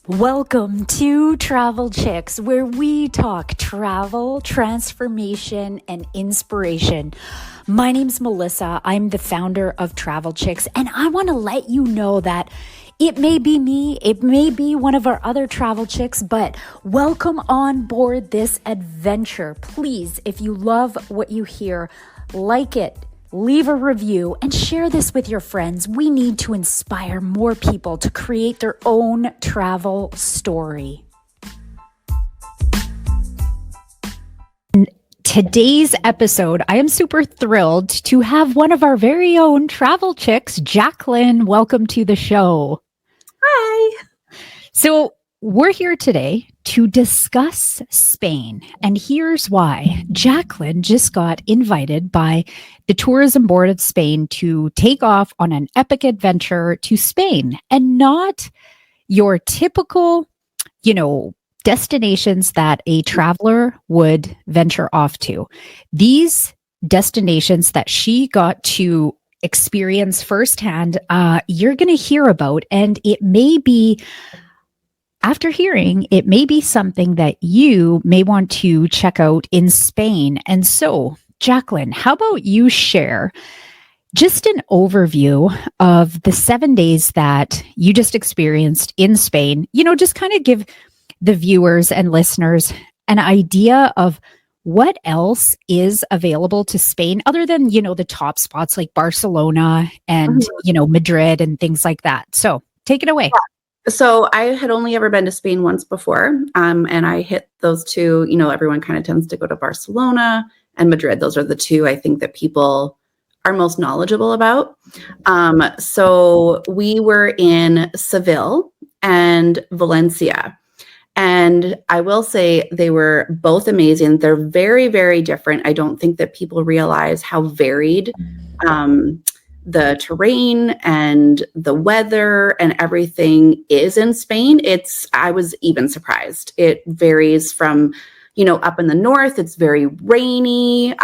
Welcome to Travel Chicks, where we talk travel, transformation, and inspiration. My name's Melissa. I'm the founder of Travel Chicks, and I want to let you know that it may be me, it may be one of our other travel chicks, but welcome on board this adventure. Please, if you love what you hear, like it, leave a review, and share this with your friends. We need to inspire more people to create their own travel story. In today's episode, I am super thrilled to have one of our very own travel chicks, Jacqueline. Welcome to the show. Hi. So we're here today to discuss Spain, and here's why. Jacqueline just got invited by the Tourism Board of Spain to take off on an epic adventure to Spain, and not your typical, destinations that a traveler would venture off to. These destinations that she got to experience firsthand, you're going to hear about, and it may be after hearing, it may be something that you may want to check out in Spain. And so, Jacqueline, how about you share just an overview of the 7 days that you just experienced in Spain? Just kind of give the viewers and listeners an idea of what else is available to Spain other than, the top spots like Barcelona and, Madrid and things like that. So take it away. Yeah. So I had only ever been to Spain once before, and I hit those two. Everyone kind of tends to go to Barcelona and Madrid. Those are the two I think that people are most knowledgeable about. So we were in Seville and Valencia, and I will say they were both amazing. They're very, very different. I don't think that people realize how varied the terrain and the weather and everything is in Spain. I was even surprised. It varies from, up in the north, it's very rainy,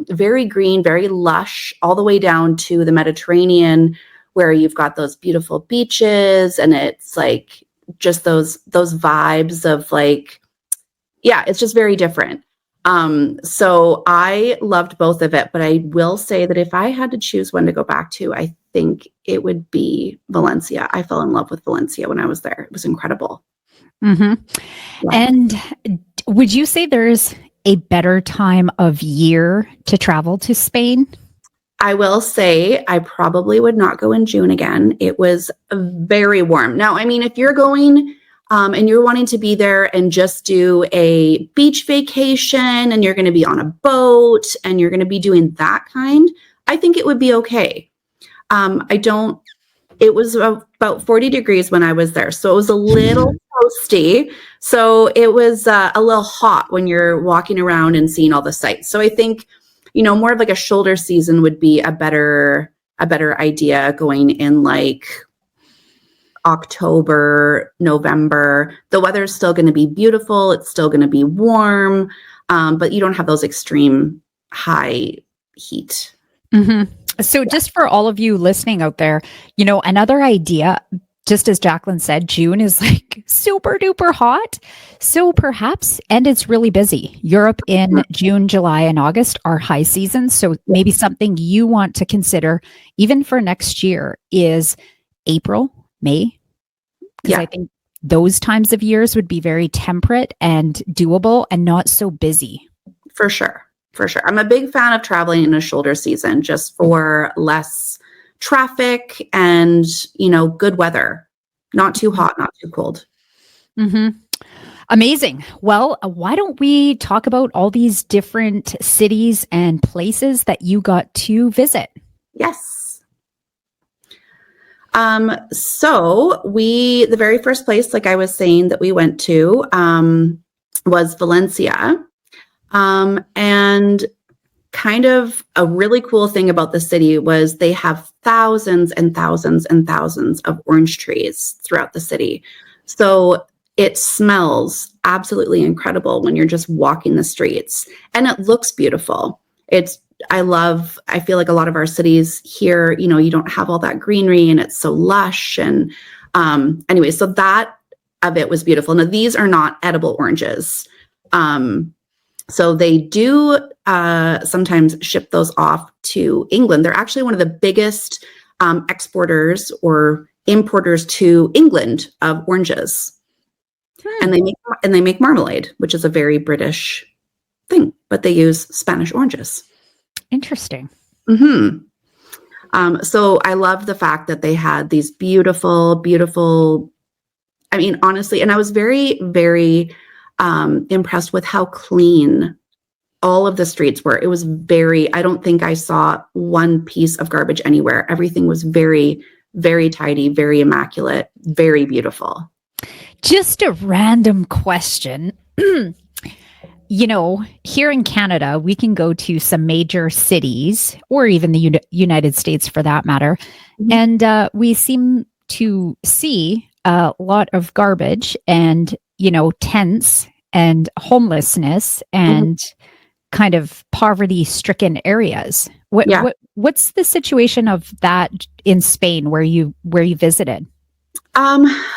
very green, very lush, all the way down to the Mediterranean, where you've got those beautiful beaches, and it's like just those vibes of it's just very different. So I loved both of it, but I will say that if I had to choose one to go back to, I think it would be Valencia. I fell in love with Valencia when I was there. It was incredible. Mm-hmm. Yeah. And would you say there's a better time of year to travel to Spain? I will say I probably would not go in June again. It was very warm. Now, if you're going and you're wanting to be there and just do a beach vacation, and you're going to be on a boat and you're going to be doing that kind, I think it would be okay. It was about 40 degrees when I was there. So it was a little toasty. So it was a little hot when you're walking around and seeing all the sights. So I think, more of like a shoulder season would be a better idea, going in October, November. The weather is still going to be beautiful. It's still going to be warm, but you don't have those extreme high heat. Mm-hmm. So just for all of you listening out there, another idea, just as Jacqueline said, June is super duper hot. So perhaps, and it's really busy. Europe in June, July, and August are high seasons. So maybe something you want to consider even for next year is April, May. Because I think those times of years would be very temperate and doable and not so busy. For sure. I'm a big fan of traveling in a shoulder season just for less traffic and, good weather. Not too hot, not too cold. Mm-hmm. Amazing. Well, why don't we talk about all these different cities and places that you got to visit? Yes. So the very first place, like I was saying, that we went to, was Valencia. And kind of a really cool thing about the city was they have thousands and thousands and thousands of orange trees throughout the city. So it smells absolutely incredible when you're just walking the streets, and it looks beautiful. I feel like a lot of our cities here, you don't have all that greenery, and it's so lush. And anyway, so that of it was beautiful. Now, these are not edible oranges. So they do sometimes ship those off to England. They're actually one of the biggest exporters or importers to England of oranges. And they make marmalade, which is a very British thing, but they use Spanish oranges. Interesting. So I love the fact that they had these beautiful, I mean, honestly, and I was very, very impressed with how clean all of the streets were. It was I don't think I saw one piece of garbage anywhere. Everything was very, very tidy, very immaculate, very beautiful. Just a random question. Here in Canada, we can go to some major cities or even the United States for that matter. And we seem to see a lot of garbage and, tents and homelessness and kind of poverty-stricken areas. What's the situation of that in Spain where you visited?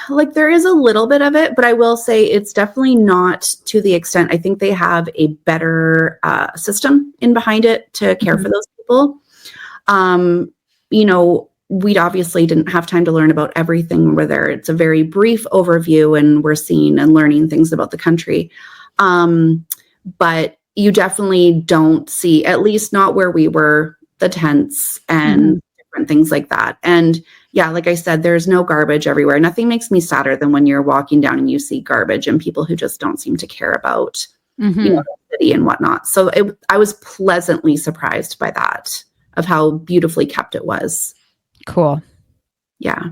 Like there is a little bit of it, but I will say it's definitely not to the extent. I think they have a better system in behind it to care for those people. We obviously didn't have time to learn about everything, whether it's a very brief overview and we're seeing and learning things about the country. But you definitely don't see, at least not where we were, the tents and different things like that. And yeah, like I said, there's no garbage everywhere. Nothing makes me sadder than when you're walking down and you see garbage and people who just don't seem to care about the city and whatnot. So I was pleasantly surprised by that, of how beautifully kept it was. Cool. Yeah.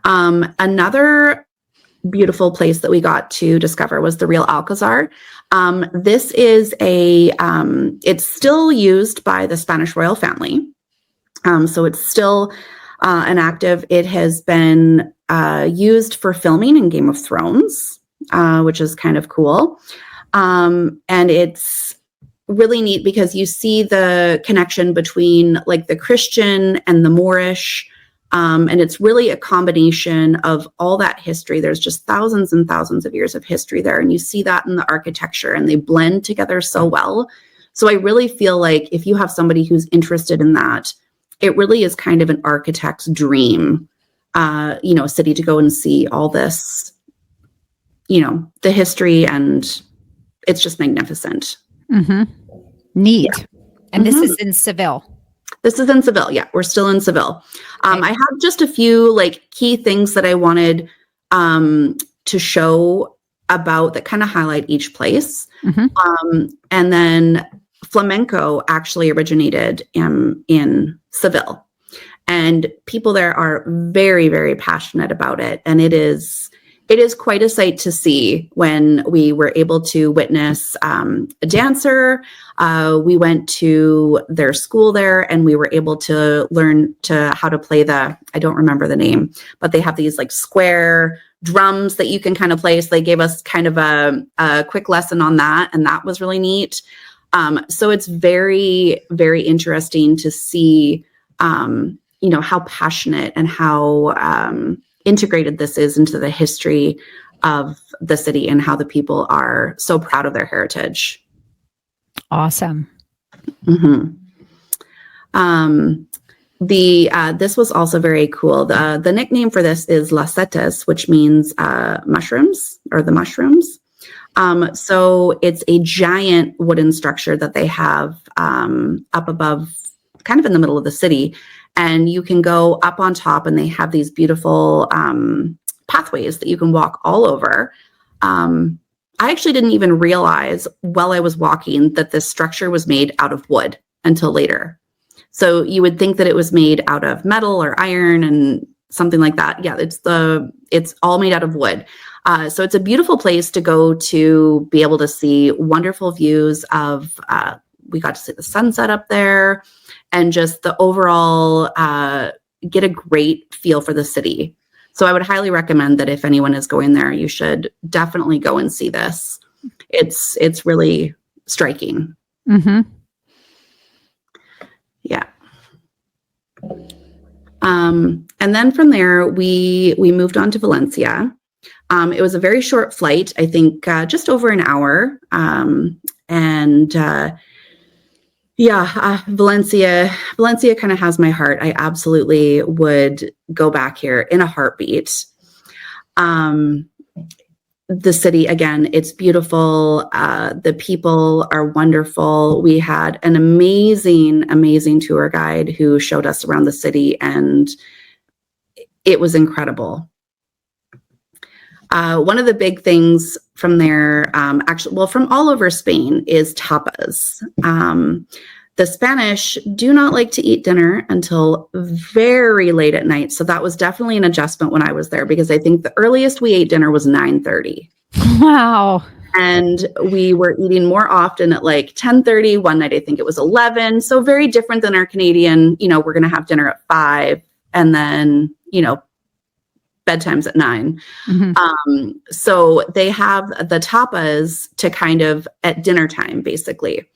Another beautiful place that we got to discover was the real Alcázar. This is it's still used by the Spanish royal family. So it's still an active. It has been used for filming in Game of Thrones, which is kind of cool. And it's really neat because you see the connection between like the Christian and the Moorish. And it's really a combination of all that history. There's just thousands and thousands of years of history there. And you see that in the architecture and they blend together so well. So I really feel like if you have somebody who's interested in that, it really is kind of an architect's dream, a city to go and see all this, the history, and it's just magnificent. Neat. Yeah. And this is in Seville. This is in Seville. Yeah, we're still in Seville. I have just a few key things that I wanted to show about that kind of highlight each place. And then flamenco actually originated in Seville, and people there are very, very passionate about it. And it is quite a sight to see when we were able to witness a dancer. We went to their school there and we were able to learn how to play I don't remember the name, but they have these square drums that you can kind of play. So they gave us kind of a quick lesson on that. And that was really neat. So it's very, very interesting to see, how passionate and how integrated this is into the history of the city and how the people are so proud of their heritage. Awesome. This was also very cool. The nickname for this is Las Setas, which means mushrooms, or the mushrooms. So it's a giant wooden structure that they have up above, kind of in the middle of the city. And you can go up on top and they have these beautiful pathways that you can walk all over. I actually didn't even realize while I was walking that this structure was made out of wood until later. So you would think that it was made out of metal or iron and something like that. Yeah, it's all made out of wood. So it's a beautiful place to go to be able to see wonderful views of, we got to see the sunset up there and just the overall, get a great feel for the city. So I would highly recommend that if anyone is going there, you should definitely go and see this. It's really striking. Yeah. And then from there, we moved on to Valencia. It was a very short flight, I think just over an hour. Valencia kind of has my heart. I absolutely would go back here in a heartbeat. The city, again, it's beautiful. The people are wonderful. We had an amazing tour guide who showed us around the city, and it was incredible. One of the big things from there, from all over Spain, is tapas. The Spanish do not like to eat dinner until very late at night. So that was definitely an adjustment when I was there, because I think the earliest we ate dinner was 9:30. Wow. And we were eating more often at like 10:30. One night, I think it was 11. So very different than our Canadian, we're going to have dinner at 5 and then, bedtime's at 9. Mm-hmm. So they have the tapas to kind of at dinner time, basically.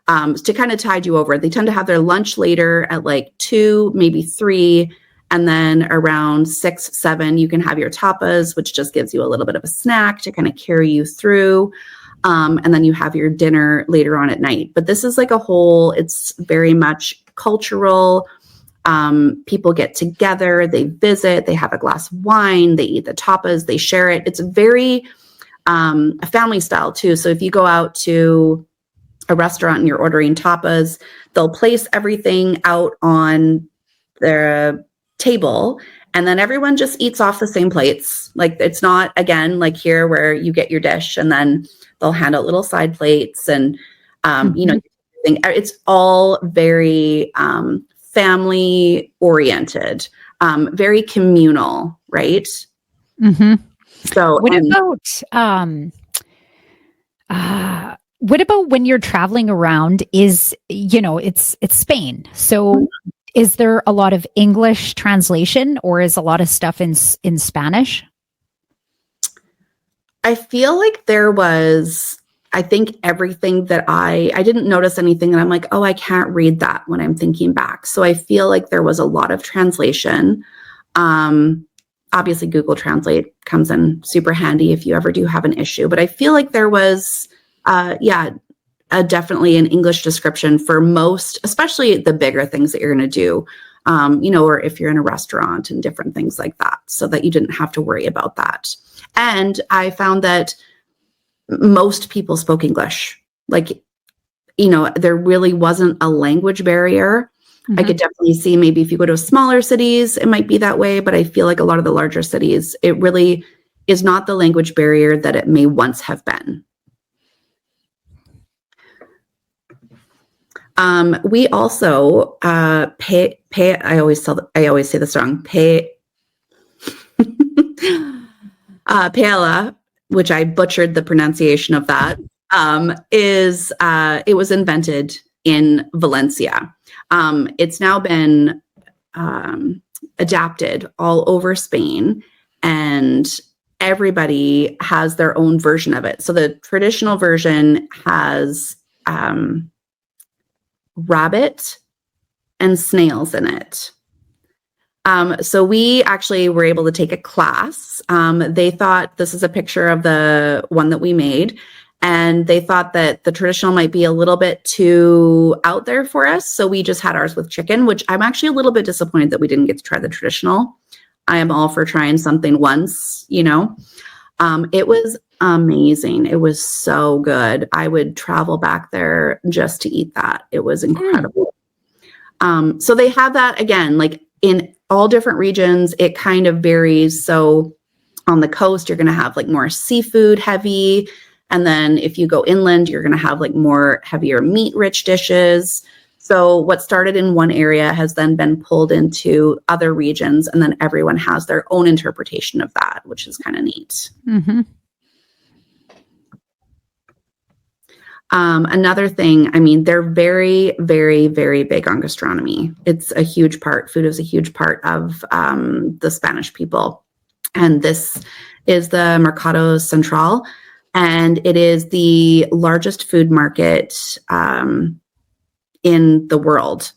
To kind of tide you over. They tend to have their lunch later at like 2, maybe 3. And then around 6, 7, you can have your tapas, which just gives you a little bit of a snack to kind of carry you through. And then you have your dinner later on at night. But this is like it's very much cultural. People get together, they visit, they have a glass of wine, they eat the tapas, they share it. It's very a family style too. So if you go out to a restaurant and you're ordering tapas, they'll place everything out on their table, and then everyone just eats off the same plates. Like, it's not, again, like here where you get your dish and then they'll hand out little side plates and, it's all very family oriented, very communal, right? Mm-hmm. So what about when you're traveling around? It's Spain. So is there a lot of English translation, or is a lot of stuff in Spanish? I feel like there was, I think everything that I didn't notice anything that I'm like, oh, I can't read that when I'm thinking back. So I feel like there was a lot of translation. Obviously Google Translate comes in super handy if you ever do have an issue, but I feel like there was definitely an English description for most, especially the bigger things that you're going to do, or if you're in a restaurant and different things like that, so that you didn't have to worry about that. And I found that most people spoke English. Like, there really wasn't a language barrier. Mm-hmm. I could definitely see maybe if you go to smaller cities, it might be that way, but I feel like a lot of the larger cities, it really is not the language barrier that it may once have been. We also pay. I always say this wrong. Paella, which I butchered the pronunciation of that. It was invented in Valencia. It's now been adapted all over Spain, and everybody has their own version of it. So the traditional version has rabbit and snails in it. So we actually were able to take a class. They thought, this is a picture of the one that we made, and they thought that the traditional might be a little bit too out there for us. So we just had ours with chicken, which I'm actually a little bit disappointed that we didn't get to try the traditional. I am all for trying something once, It was amazing. It was so good. I would travel back there just to eat that. It was incredible. So they have that, again, like in all different regions, it kind of varies. So on the coast, you're going to have like more seafood heavy. And then if you go inland, you're going to have like more heavier meat rich dishes. So what started in one area has then been pulled into other regions, and then everyone has their own interpretation of that, which is kind of neat. Mm-hmm. Another thing, they're very, very, very big on gastronomy. It's a huge part. Food is a huge part of the Spanish people. And this is the Mercado Central, and it is the largest food market in the world,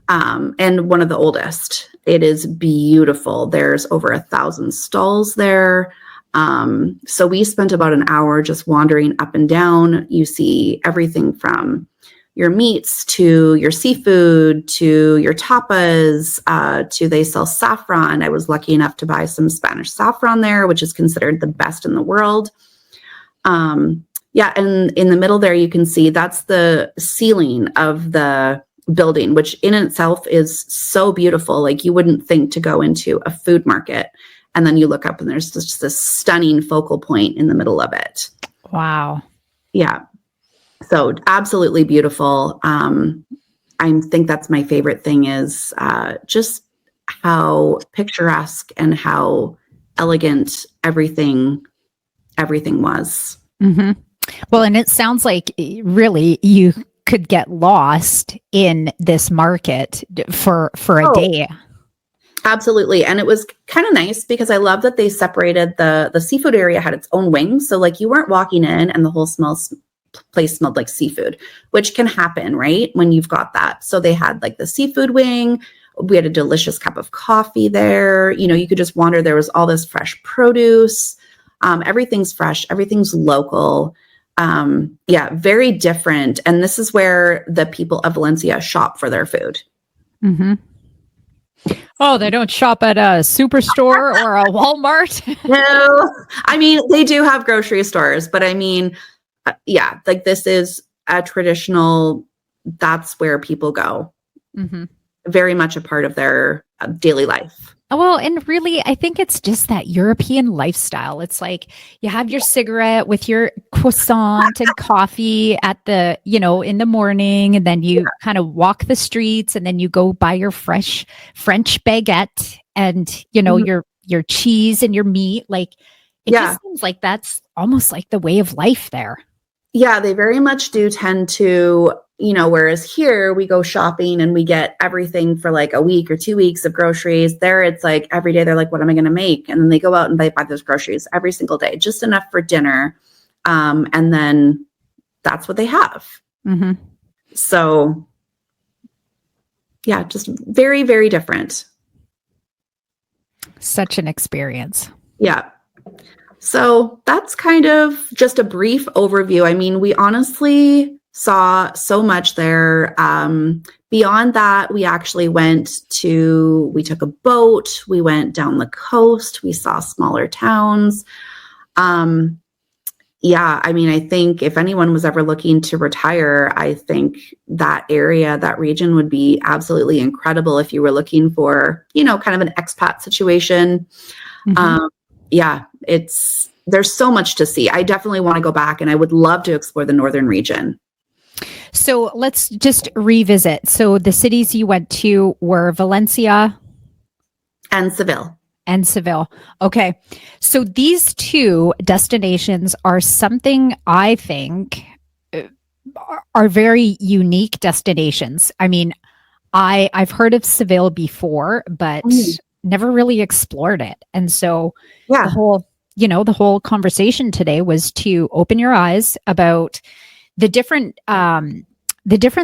and one of the oldest. It is beautiful. There's over 1,000 stalls there. So we spent about an hour just wandering up and down. You see everything from your meats to your seafood to your tapas to they sell saffron. I was lucky enough to buy some Spanish saffron there, which is considered the best in the world. Yeah, and in the middle there, you can see that's the ceiling of the building, which in itself is so beautiful. Like you wouldn't think to go into a food market. And then you look up and there's just this stunning focal point in the middle of it. Wow. Yeah. So absolutely beautiful. I think that's my favorite thing is just how picturesque and how elegant everything was. Mm-hmm. Well, and it sounds like really you could get lost in this market for a day. Absolutely. And it was kind of nice because I love that they separated the seafood area had its own wing. So like you weren't walking in and the whole place smelled like seafood, which can happen, right? When you've got that. So they had like the seafood wing. We had a delicious cup of coffee there. You know, you could just wander. There was all this fresh produce. Everything's fresh. Everything's local. Yeah, very different. And this is where the people of Valencia shop for their food. Mm-hmm. Oh, they don't shop at a superstore or a Walmart? No, I mean, they do have grocery stores, but I mean, yeah, like this is a traditional, that's where people go. Mm-hmm. Very much a part of their daily life. Well, and really, I think it's just that European lifestyle. It's like you have your cigarette with your croissant and coffee at the, in the morning, and then you kind of walk the streets, and then you go buy your fresh French baguette and, mm-hmm. your cheese and your meat. Like it just seems like that's almost like the way of life there. Yeah, they very much do tend to, whereas here we go shopping and we get everything for like a week or 2 weeks of groceries. There it's like every day they're like, what am I going to make? And then they go out and buy those groceries every single day, just enough for dinner. And then that's what they have. Mm-hmm. So yeah, just very, very different. Such an experience. Yeah. So that's kind of just a brief overview. I mean, we honestly saw so much there. Beyond that, we actually we took a boat, we went down the coast, we saw smaller towns. Yeah, I mean, I think if anyone was ever looking to retire, I think that area, that region would be absolutely incredible if you were looking for, kind of an expat situation. Mm-hmm. Yeah, there's so much to see. I definitely want to go back and I would love to explore the northern region. So let's just revisit. So the cities you went to were Valencia and Seville. Okay. So these two destinations are something I think are very unique destinations. I mean, I've heard of Seville before, but never really explored it. And so the whole conversation today was to open your eyes about the different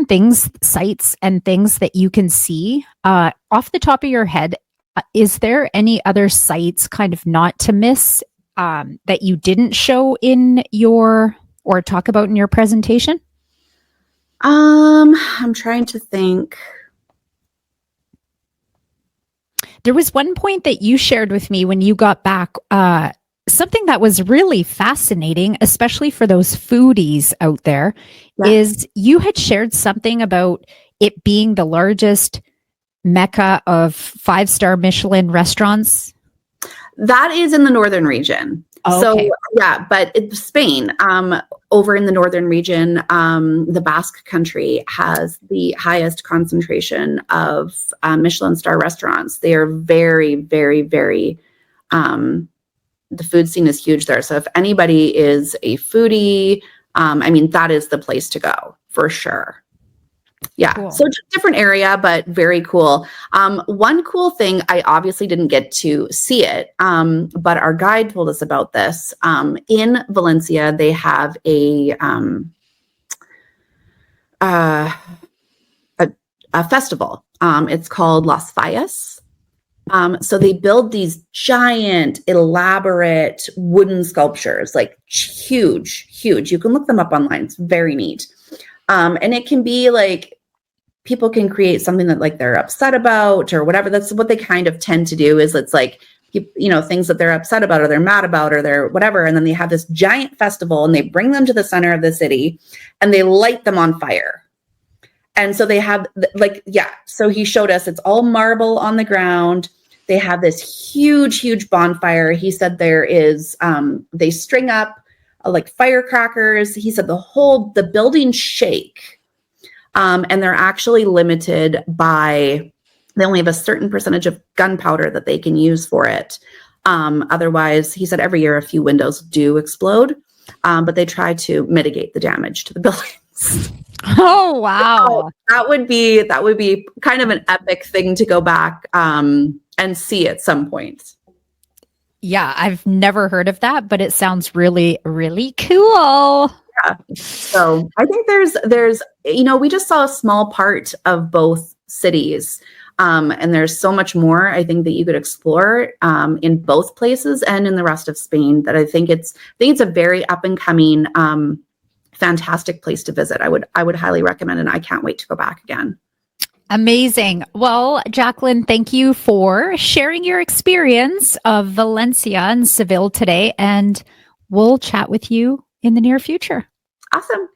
things, sites and things that you can see. Off the top of your head, is there any other sites kind of not to miss that you didn't show in or talk about in your presentation? I'm trying to think. There was one point that you shared with me when you got back, something that was really fascinating, especially for those foodies out there, is you had shared something about it being the largest mecca of 5-star Michelin restaurants. That is in the northern region. Oh, okay. So yeah, but it's Spain, over in the northern region, the Basque Country has the highest concentration of Michelin-star restaurants. They are very, very, very, the food scene is huge there. So if anybody is a foodie, I mean, that is the place to go for sure. Yeah. Cool. So different area, but very cool. One cool thing, I obviously didn't get to see it, but our guide told us about this. In Valencia, they have a festival. It's called Las Fallas. So they build these giant, elaborate wooden sculptures, like huge, huge. You can look them up online. It's very neat. And it can be like, people can create something that like they're upset about or whatever. That's what they kind of tend to do, is it's like, things that they're upset about or they're mad about or they're whatever. And then they have this giant festival and they bring them to the center of the city and they light them on fire. And so they have so he showed us, it's all marble on the ground. They have this huge, huge bonfire. He said there is, they string up like firecrackers. He said the buildings shake. And they're actually limited by, they only have a certain percentage of gunpowder that they can use for it. Otherwise, he said every year a few windows do explode, but they try to mitigate the damage to the buildings. Oh, wow. So that would be kind of an epic thing to go back and see at some point. Yeah, I've never heard of that, but it sounds really, really cool. Yeah. So I think there's we just saw a small part of both cities. And there's so much more, I think, that you could explore in both places and in the rest of Spain, that I think it's a very up and coming, fantastic place to visit. I would highly recommend, and I can't wait to go back again. Amazing. Well, Jacqueline, thank you for sharing your experience of Valencia and Seville today, and we'll chat with you in the near future. Awesome.